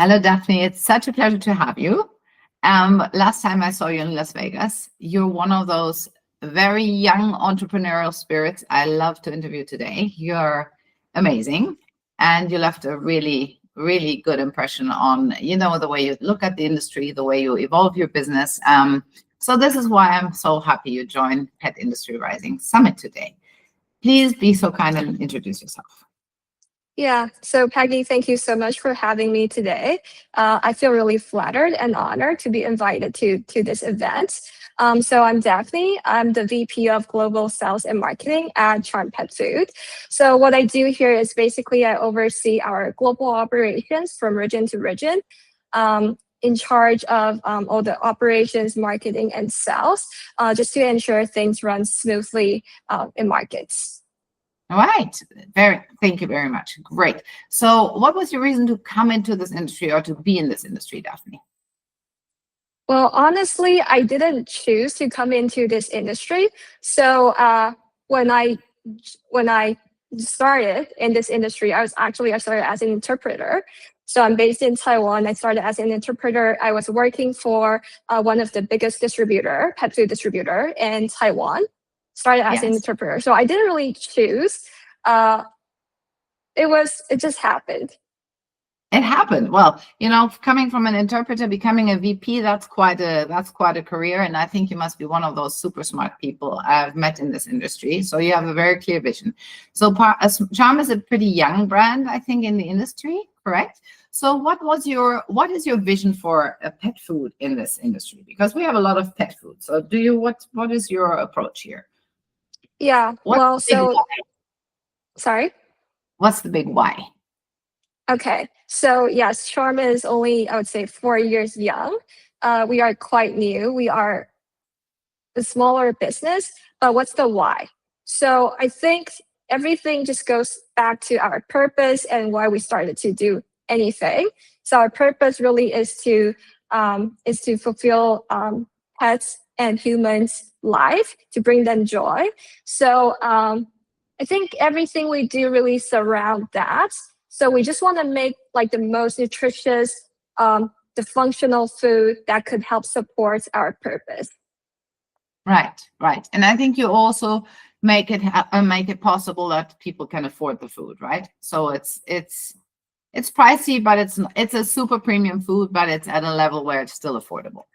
Hello, Daphne. It's such a pleasure to have you. Last time I saw you in Las Vegas, you're one of those very young entrepreneurial spirits I love to interview today. You're amazing, and you left a really, really good impression on, the way you look at the industry, the way you evolve your business. So this is why I'm so happy you joined Pet Industry Rising Summit today. Please be so kind and introduce yourself. Yeah, so Peggy, thank you so much for having me today. I feel really flattered and honored to be invited to this event. So I'm Daphne. I'm the VP of Global Sales and Marketing at Charm Pet Food. So what I do here is basically I oversee our global operations from region to region, in charge of all the operations, marketing, and sales, just to ensure things run smoothly in markets. All right. Thank you very much. Great. So what was your reason to come into this industry or to be in this industry, Daphne? Well, honestly, I didn't choose to come into this industry. So when I started in this industry, I started as an interpreter. So I'm based in Taiwan. I started as an interpreter. I was working for one of the biggest pet food distributor in Taiwan. Started as an interpreter. So I didn't really choose. It just happened. It happened. Well, coming from an interpreter, becoming a VP, that's quite a career. And I think you must be one of those super smart people I've met in this industry. So you have a very clear vision. So Charm is a pretty young brand, I think, in the industry, correct? So what is your vision for a pet food in this industry? Because we have a lot of pet food. So what is your approach here? Yeah. Sorry? What's the big why? Okay. So yes, Charm is only, I would say, 4 years young. We are quite new. We are a smaller business, but what's the why? So I think everything just goes back to our purpose and why we started to do anything. So our purpose really is to fulfill pets and humans' life, to bring them joy. So I think everything we do really surround that. So we just want to make like the most nutritious, the functional food that could help support our purpose. Right. And I think you also make it possible that people can afford the food, right? So it's pricey, but it's a super premium food, but it's at a level where it's still affordable.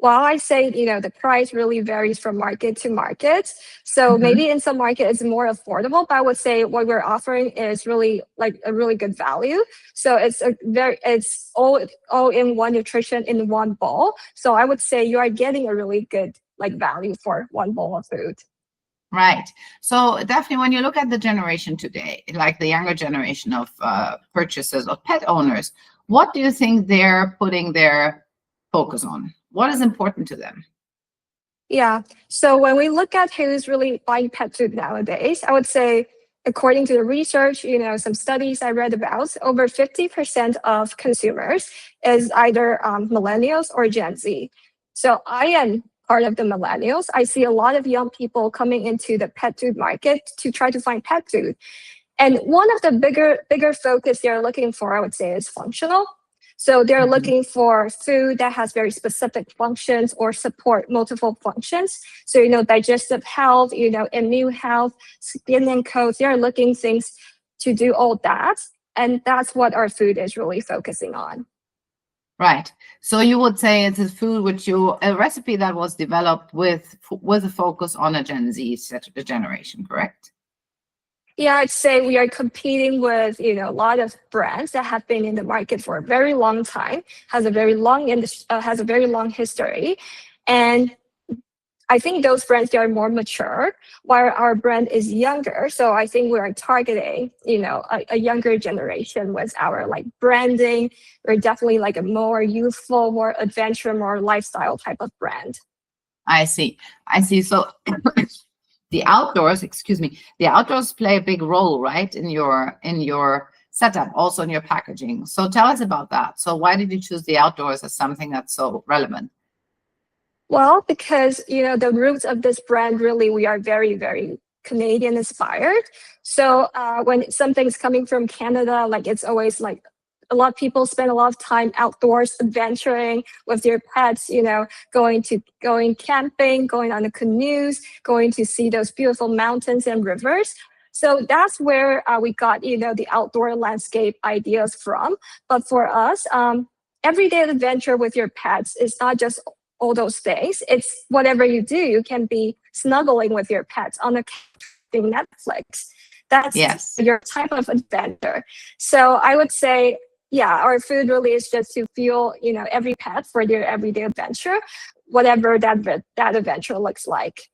Well, I say, the price really varies from market to market. So maybe in some market it's more affordable, but I would say what we're offering is really like a really good value. So it's all in one nutrition in one bowl. So I would say you are getting a really good value for one bowl of food. Right. So Daphne, when you look at the generation today, like the younger generation of purchasers of pet owners, what do you think they're putting their focus on? What is important to them? Yeah. So when we look at who's really buying pet food nowadays, I would say, according to the research, some studies I read about, over 50% of consumers is either millennials or Gen Z. So I am part of the millennials. I see a lot of young people coming into the pet food market to try to find pet food. And one of the bigger focus they're looking for, I would say, is functional. So they're looking for food that has very specific functions or support multiple functions. So, digestive health, immune health, skin and coat, they're looking things to do all that. And that's what our food is really focusing on. Right. So you would say it's a recipe that was developed with a focus on a Gen Z generation, correct? Yeah, I'd say we are competing with, a lot of brands that have been in the market for a very long time, has a very long history. And I think those brands, they are more mature, while our brand is younger. So I think we are targeting, a younger generation with our branding. We're definitely a more youthful, more adventure, more lifestyle type of brand. I see. So the outdoors play a big role, right, in your setup, also in your packaging. So tell us about that. So why did you choose the outdoors as something that's so relevant? Well, because, the roots of this brand, really, we are very, very Canadian inspired. So when something's coming from Canada, it's always a lot of people spend a lot of time outdoors adventuring with their pets, going camping, going on the canoes, going to see those beautiful mountains and rivers. So that's where we got, the outdoor landscape ideas from. But for us, everyday adventure with your pets is not just all those things. It's whatever you do. You can be snuggling with your pets on a Netflix. That's your type of adventure. So I would say, our food really is just to fuel, every pet for their everyday adventure, whatever that adventure looks like.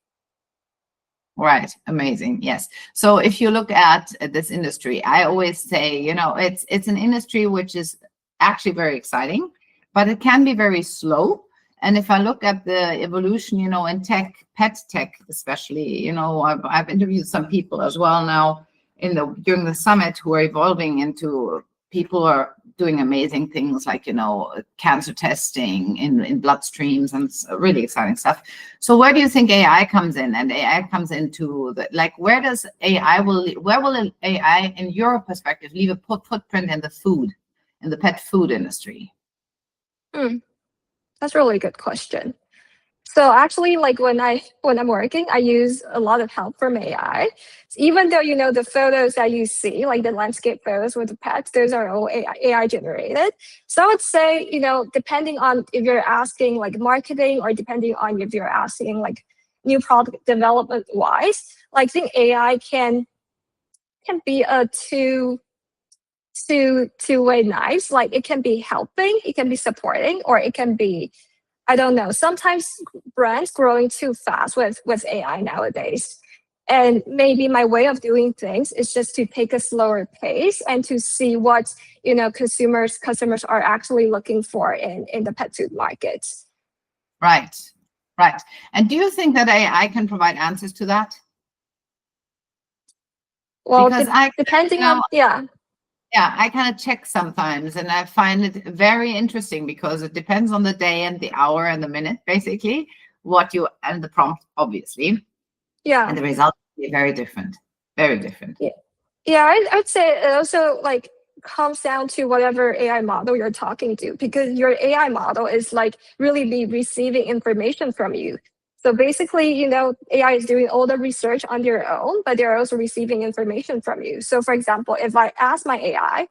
Right. Amazing. Yes. So if you look at this industry, I always say, it's an industry which is actually very exciting, but it can be very slow. And if I look at the evolution, in tech, pet tech especially, I've interviewed some people as well now during the summit who are evolving into people who are doing amazing things like, cancer testing in bloodstreams and really exciting stuff. So where do you think AI comes in? And AI comes into where will AI, in your perspective, leave a footprint in the pet food industry? That's a really good question. So actually, when I'm working, I use a lot of help from AI. Even though, the photos that you see, like the landscape photos with the pets, those are all AI generated. So I would say, depending on if you're asking like marketing or depending on if you're asking like new product development wise, I think AI can be a two-way knife. Like it can be helping, it can be supporting, or it can be, I don't know, sometimes brands growing too fast with AI nowadays. And maybe my way of doing things is just to take a slower pace and to see what, customers are actually looking for in the pet food markets. Right. And do you think that AI can provide answers to that? Well, depending on, Yeah, I kind of check sometimes, and I find it very interesting because it depends on the day and the hour and the minute, basically, and the prompt, obviously. Yeah. And the results are very different. Very different. Yeah, I would say it also comes down to whatever AI model you're talking to, because your AI model is really be receiving information from you. So basically, AI is doing all the research on their own, but they're also receiving information from you. So for example, if I ask my AI,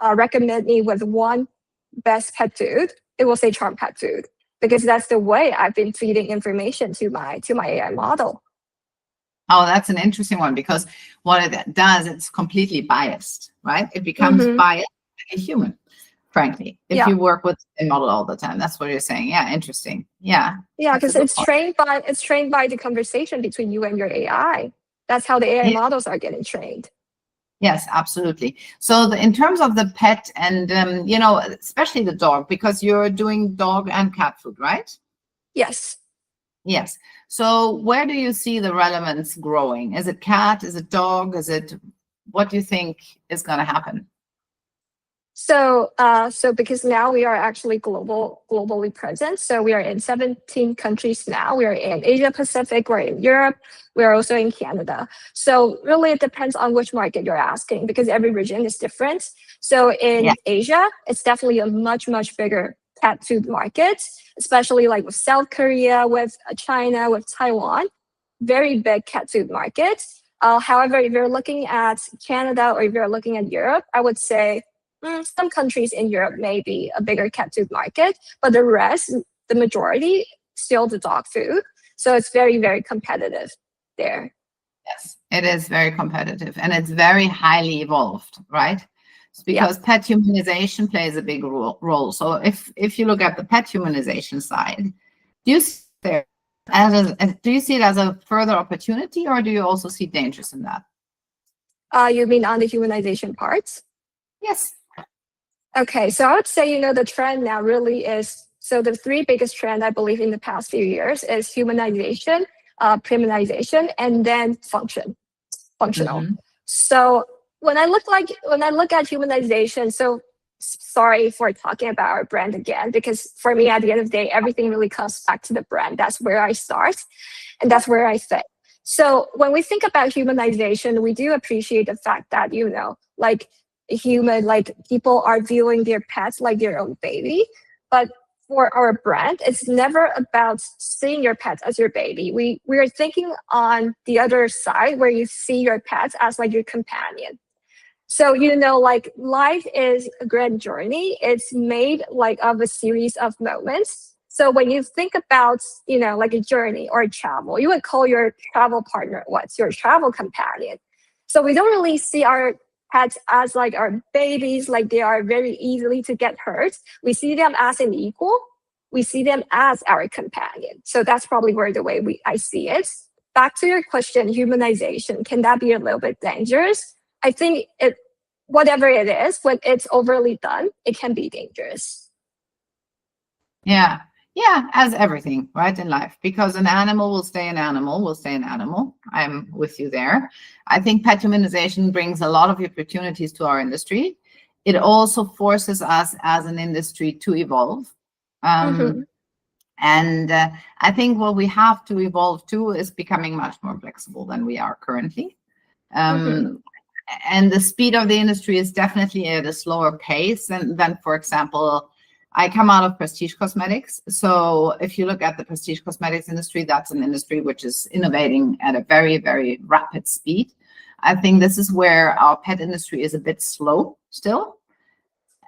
recommend me with one best pet food, it will say charm pet food, because that's the way I've been feeding information to my AI model. Oh, that's an interesting one, because what it does, it's completely biased, right? It becomes biased like a human, frankly, if you work with a model all the time. That's what you're saying. Yeah, interesting. Yeah. Yeah, because it's trained by the conversation between you and your AI. That's how the AI models are getting trained. Yes, absolutely. So in terms of the pet and, especially the dog, because you're doing dog and cat food, right? Yes. Yes. So where do you see the relevance growing? Is it cat? Is it dog? What do you think is going to happen? So because now we are actually globally present. So we are in 17 countries now. We are in Asia Pacific, we're in Europe, we're also in Canada. So really it depends on which market you're asking, because every region is different. So in Asia, it's definitely a much, much bigger cat food market, especially with South Korea, with China, with Taiwan, very big cat food markets. However, if you're looking at Canada or if you're looking at Europe, I would say some countries in Europe may be a bigger cat food market, but the rest, the majority, still the dog food. So it's very, very competitive there. Yes, it is very competitive, and it's very highly evolved, right? Because pet humanization plays a big role. So if you look at the pet humanization side, do you see it as a further opportunity, or do you also see dangers in that? You mean on the humanization parts? Yes. Okay, so I would say, the trend now really is, so the three biggest trends I believe in the past few years is humanization, premiumization, and then functional. So when I look at humanization, so sorry for talking about our brand again, because for me, at the end of the day, everything really comes back to the brand. That's where I start, and that's where I think. So when we think about humanization, we do appreciate the fact that, human, like people are viewing their pets like their own baby. But for our brand, it's never about seeing your pets as your baby. We are thinking on the other side where you see your pets as like your companion. So, like life is a grand journey. It's made like of a series of moments. So when you think about, like a journey or a travel, you would call your travel partner what's your travel companion. So we don't really see our pets as like our babies, like they are very easily to get hurt. We see them as an equal. We see them as our companion. So that's probably where the way I see it. Back to your question, humanization, can that be a little bit dangerous? I think whatever it is, when it's overly done, it can be dangerous. Yeah. Yeah, as everything, right, in life, because an animal will stay an animal, will stay an animal. I'm with you there. I think pet humanization brings a lot of opportunities to our industry. It also forces us as an industry to evolve. And I think what we have to evolve to is becoming much more flexible than we are currently. And the speed of the industry is definitely at a slower pace than, for example, I come out of prestige cosmetics. So if you look at the prestige cosmetics industry, that's an industry which is innovating at a very, very rapid speed. I think this is where our pet industry is a bit slow still.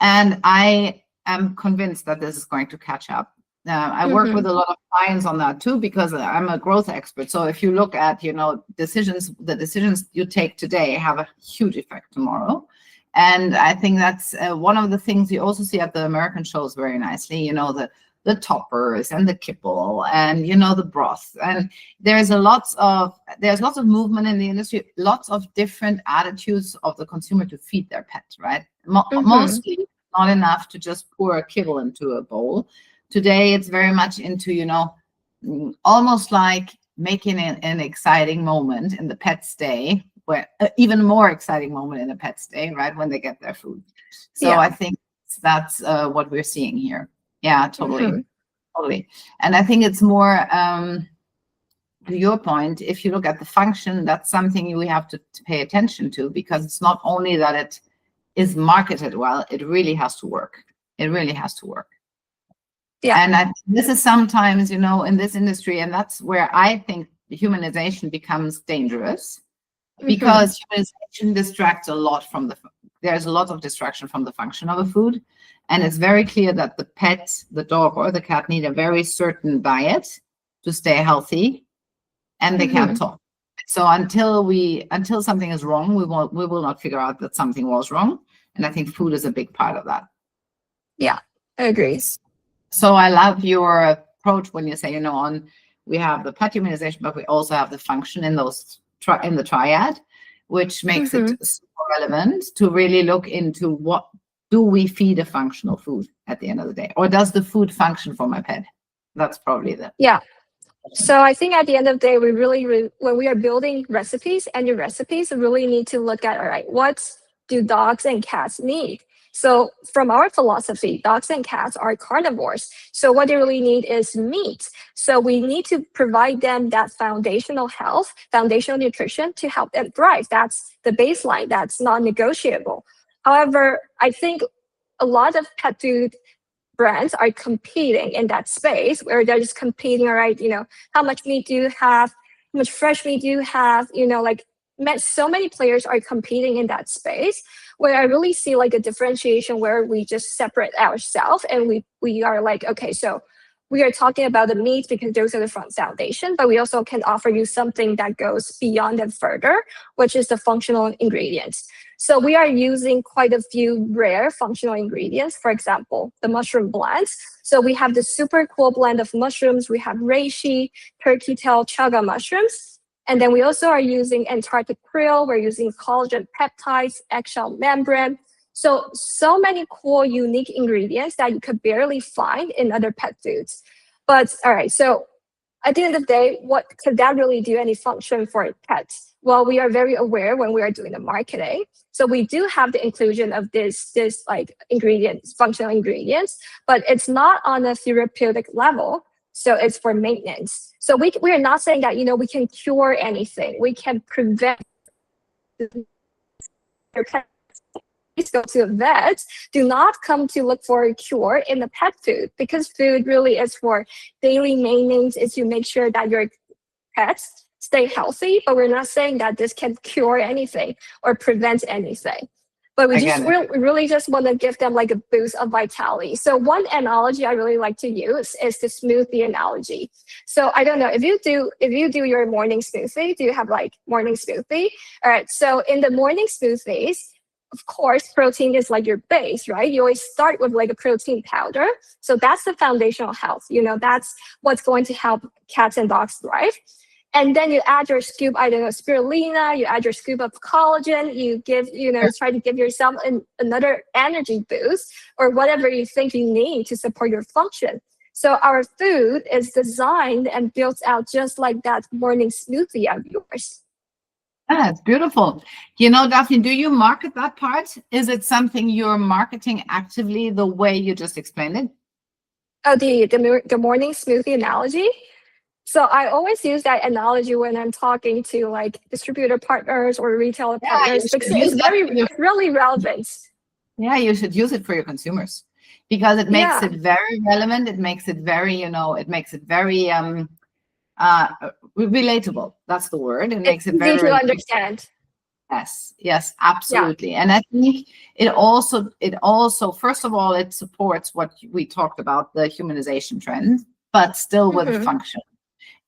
And I am convinced that this is going to catch up. I work with a lot of clients on that too, because I'm a growth expert. So if you look at, the decisions you take today have a huge effect tomorrow. And I think that's one of the things you also see at the American shows very nicely, the toppers and the kibble and, the broth. And there's lots of movement in the industry, lots of different attitudes of the consumer to feed their pet, right? Mostly not enough to just pour a kibble into a bowl. Today, it's very much into, almost like making it an exciting moment in the pet's day, where even more exciting moment in a pet's day, right, when they get their food. So I think that's what we're seeing here. Yeah, totally. And I think it's more, to your point, if you look at the function, that's something we have to pay attention to, because it's not only that it is marketed well, it really has to work. It really has to work. Yeah. And this is sometimes, in this industry, and that's where I think humanization becomes dangerous, because humanization distracts a lot from there's a lot of distraction from the function of a food. And it's very clear that the pet, the dog or the cat, need a very certain diet to stay healthy, and they can't talk. So until something is wrong, we will not figure out that something was wrong. And I think food is a big part of that. Yeah, I agree. So I love your approach when you say, we have the pet humanization, but we also have the function in in the triad, which makes it super relevant to really look into what do we feed a functional food at the end of the day, or does the food function for my pet? That's probably So I think at the end of the day, we really when we are building recipes and your recipes, we really need to look at, all right, what do dogs and cats need? So from our philosophy, dogs and cats are carnivores. So what they really need is meat. So we need to provide them that foundational health, foundational nutrition to help them thrive. That's the baseline. That's non-negotiable. However, I think a lot of pet food brands are competing in that space, where they're just competing, all right, how much meat do you have? How much fresh meat do you have? So many players are competing in that space, where I really see like a differentiation where we just separate ourselves, and we are like, okay, so we are talking about the meat because those are the front foundation, but we also can offer you something that goes beyond and further, which is the functional ingredients. So we are using quite a few rare functional ingredients, for example, the mushroom blends. So we have the super cool blend of mushrooms. We have reishi, turkey tail, chaga mushrooms. And then we also are using Antarctic krill. We're using collagen peptides, eggshell membrane. So many cool, unique ingredients that you could barely find in other pet foods. But all right, so at the end of the day, what could that really do any function for pets? Well, we are very aware when we are doing the marketing. So we do have the inclusion of this like ingredients, functional ingredients, but it's not on a therapeutic level. So it's for maintenance. So we are not saying that, we can cure anything. We can prevent your pet go to a vet do not come to look for a cure in the pet food, because food really is for daily maintenance, is to make sure that your pets stay healthy. But we're not saying that this can cure anything or prevent anything. But we just really just want to give them like a boost of vitality. So one analogy I really like to use is the smoothie analogy. So I don't know if you do your morning smoothie, do you have like morning smoothie? All right. So in the morning smoothies, of course, protein is like your base, right? You always start with like a protein powder. So that's the foundational health. That's what's going to help cats and dogs thrive. And then you add your scoop, I don't know, spirulina, you add your scoop of collagen, you give, try to give yourself another energy boost or whatever you think you need to support your function. So our food is designed and built out just like that morning smoothie of yours. Yeah, it's beautiful. Daphne, do you market that part? Is it something you're marketing actively the way you just explained it? Oh, the morning smoothie analogy? So I always use that analogy when I'm talking to like distributor partners or retailer partners, because it's really relevant. Yeah, you should use it for your consumers, because it makes it very relevant. It makes it very, it makes it very relatable. That's the word. It makes it very easy to understand. Yes, absolutely. Yeah. And I think it also, first of all, it supports what we talked about, the humanization trend, but still with function.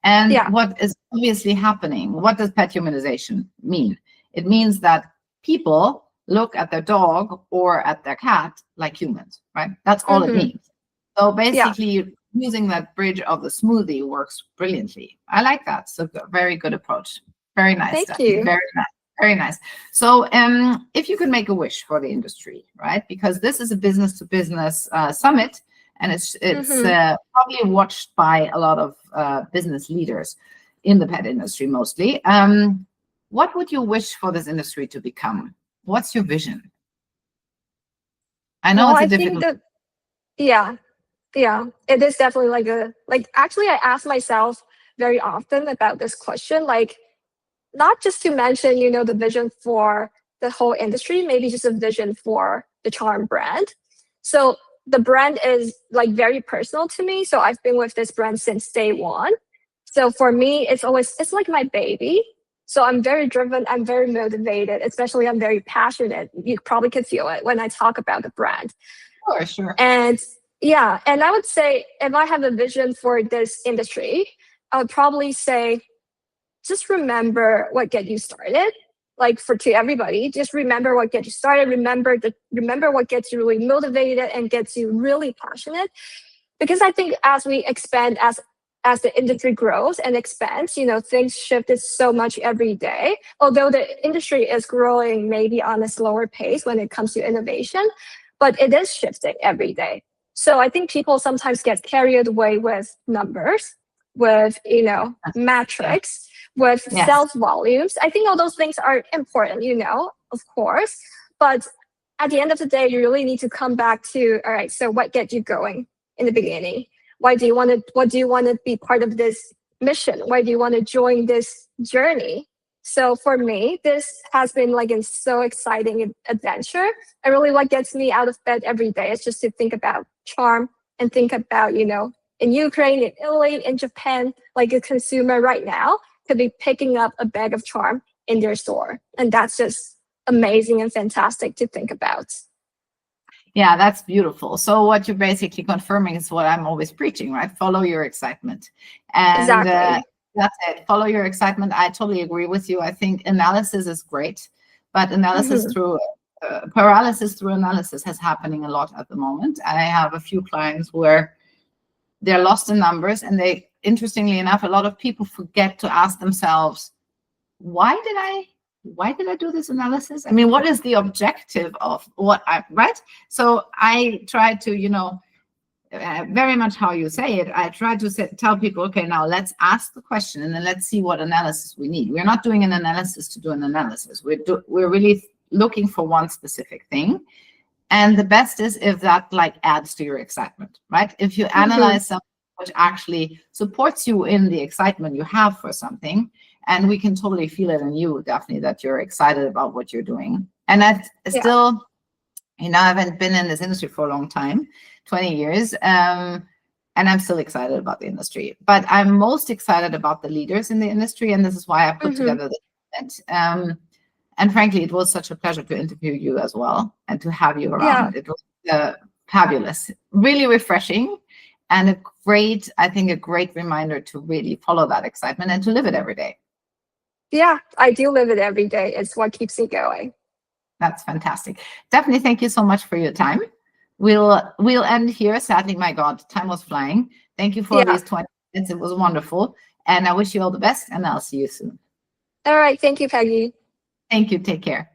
And what is obviously happening, what does pet humanization mean? It means that people look at their dog or at their cat like humans, right? That's all it means. So basically, using that bridge of the smoothie works brilliantly. I like that. So a very good approach. Very nice. Thank you. Very nice. Very nice. So if you could make a wish for the industry, right? Because this is a business-to-business summit, and it's probably watched by a lot of business leaders in the pet industry mostly. What would you wish for this industry to become? What's your vision? I know it's a difficult. Yeah, it is definitely actually I ask myself very often about this question, like not just to mention, the vision for the whole industry, maybe just a vision for the Charm brand. So the brand is like very personal to me. So I've been with this brand since day one. So for me, it's like my baby. So I'm very driven, I'm very motivated, especially I'm very passionate. You probably could feel it when I talk about the brand. Sure. And I would say if I have a vision for this industry, I would probably say, just remember what get you started. Like to everybody, just remember what gets you started. Remember what gets you really motivated and gets you really passionate. Because I think as we expand, as the industry grows and expands, things shifted so much every day. Although the industry is growing maybe on a slower pace when it comes to innovation, but it is shifting every day. So I think people sometimes get carried away with numbers, with metrics, with sales volumes. I think all those things are important, of course. But at the end of the day, you really need to come back to, all right, so what gets you going in the beginning? What do you want to be part of this mission? Why do you want to join this journey? So for me, this has been like a so exciting adventure. And really what gets me out of bed every day is just to think about Charm and think about, in Ukraine, in Italy, in Japan, like a consumer right now could be picking up a bag of Charm in their store. And that's just amazing and fantastic to think about. Yeah, that's beautiful. So what you're basically confirming is what I'm always preaching, right? Follow your excitement. And exactly. That's it. Follow your excitement. I totally agree with you. I think analysis is great, but analysis through paralysis through analysis is happening a lot at the moment. I have a few clients where they're lost in numbers, and they, interestingly enough, a lot of people forget to ask themselves, why did I do this analysis? I mean, what is the objective of what right? So I try to, very much how you say it, I try to tell people, okay, now let's ask the question and then let's see what analysis we need. We're not doing an analysis to do an analysis. We're really looking for one specific thing. And the best is if that adds to your excitement, right? If you analyze something which actually supports you in the excitement you have for something, and we can totally feel it in you, Daphne, that you're excited about what you're doing. And I still I haven't been in this industry for a long time, 20 years, and I'm still excited about the industry. But I'm most excited about the leaders in the industry, and this is why I put together this event. And frankly, it was such a pleasure to interview you as well and to have you around. Yeah. It was fabulous, really refreshing, and I think a great reminder to really follow that excitement and to live it every day. Yeah, I do live it every day. It's what keeps me going. That's fantastic. Daphne, thank you so much for your time. We'll end here. Sadly, my God, time was flying. Thank you for these 20 minutes. It was wonderful. And I wish you all the best, and I'll see you soon. All right. Thank you, Peggy. Thank you. Take care.